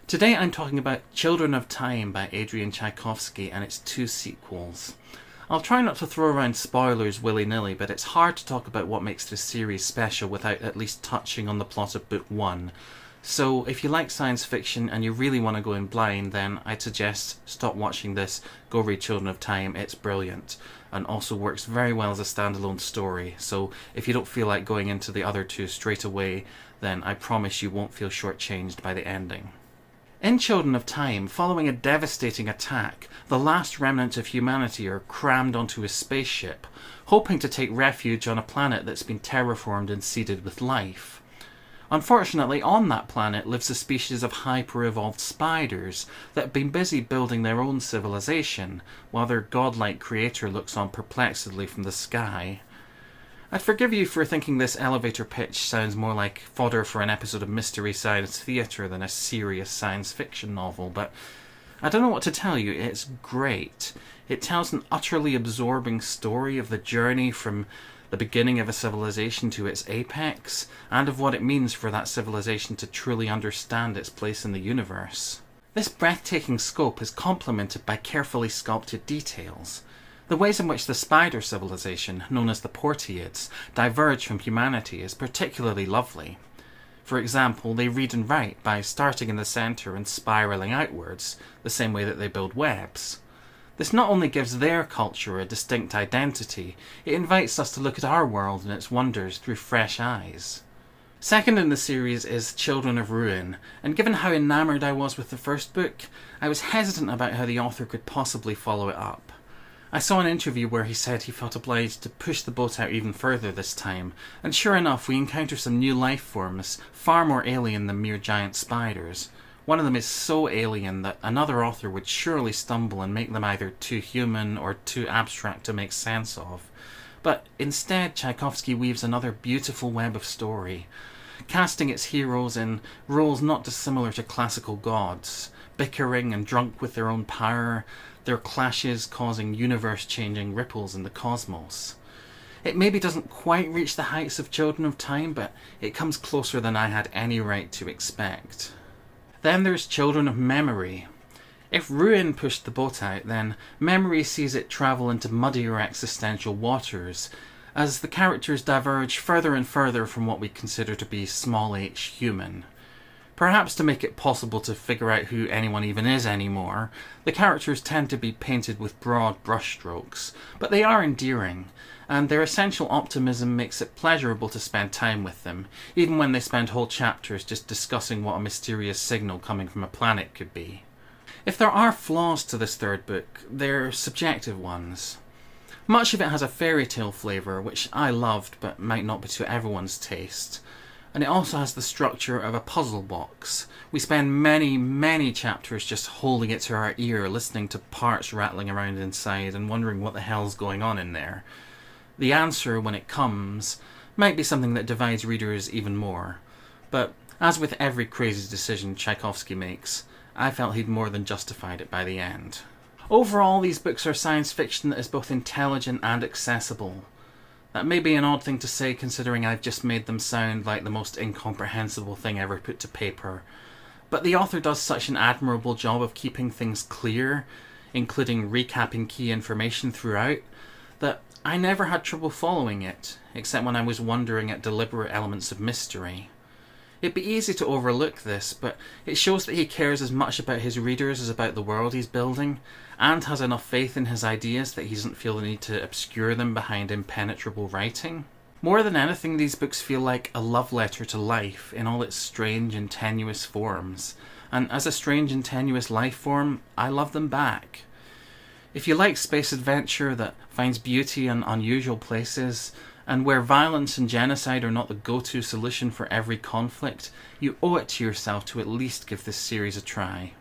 Today I'm talking about Children of Time by Adrian Tchaikovsky and its two sequels. I'll try not to throw around spoilers willy-nilly, but it's hard to talk about what makes this series special without at least touching on the plot of book one. So if you like science fiction and you really want to go in blind, then I'd suggest stop watching this, go read Children of Time. It's brilliant and also works very well as a standalone story. So if you don't feel like going into the other two straight away, then I promise you won't feel shortchanged by the ending. In Children of Time, following a devastating attack, the last remnants of humanity are crammed onto a spaceship, hoping to take refuge on a planet that's been terraformed and seeded with life. Unfortunately, on that planet lives a species of hyper-evolved spiders that have been busy building their own civilization, while their godlike creator looks on perplexedly from the sky. I'd forgive you for thinking this elevator pitch sounds more like fodder for an episode of Mystery Science Theatre than a serious science fiction novel, but I don't know what to tell you, it's great. It tells an utterly absorbing story of the journey from the beginning of a civilization to its apex, and of what it means for that civilization to truly understand its place in the universe. This breathtaking scope is complemented by carefully sculpted details. The ways in which the spider civilization, known as the Portiids, diverge from humanity is particularly lovely. For example, they read and write by starting in the centre and spiralling outwards, the same way that they build webs. This not only gives their culture a distinct identity, it invites us to look at our world and its wonders through fresh eyes. Second in the series is Children of Ruin, and given how enamoured I was with the first book, I was hesitant about how the author could possibly follow it up. I saw an interview where he said he felt obliged to push the boat out even further this time, and sure enough we encounter some new life forms, far more alien than mere giant spiders. One of them is so alien that another author would surely stumble and make them either too human or too abstract to make sense of. But instead, Tchaikovsky weaves another beautiful web of story, casting its heroes in roles not dissimilar to classical gods, bickering and drunk with their own power, their clashes causing universe-changing ripples in the cosmos. It maybe doesn't quite reach the heights of Children of Time, but it comes closer than I had any right to expect. Then there's Children of Memory. If Ruin pushed the boat out, then Memory sees it travel into muddier existential waters, as the characters diverge further and further from what we consider to be small h human. Perhaps to make it possible to figure out who anyone even is anymore, the characters tend to be painted with broad brushstrokes, but they are endearing, and their essential optimism makes it pleasurable to spend time with them, even when they spend whole chapters just discussing what a mysterious signal coming from a planet could be. If there are flaws to this third book, they're subjective ones. Much of it has a fairy tale flavour, which I loved but might not be to everyone's taste. And it also has the structure of a puzzle box. We spend many chapters just holding it to our ear, listening to parts rattling around inside and wondering what the hell's going on in there. The answer, when it comes, might be something that divides readers even more. But as with every crazy decision Tchaikovsky makes, I felt he'd more than justified it by the end. Overall, these books are science fiction that is both intelligent and accessible. That may be an odd thing to say considering I've just made them sound like the most incomprehensible thing ever put to paper, but the author does such an admirable job of keeping things clear, including recapping key information throughout, that I never had trouble following it, except when I was wondering at deliberate elements of mystery. It'd be easy to overlook this, but it shows that he cares as much about his readers as about the world he's building, and has enough faith in his ideas that he doesn't feel the need to obscure them behind impenetrable writing. More than anything, these books feel like a love letter to life in all its strange and tenuous forms, and as a strange and tenuous life form, I love them back. If you like space adventure that finds beauty in unusual places, and where violence and genocide are not the go-to solution for every conflict, you owe it to yourself to at least give this series a try.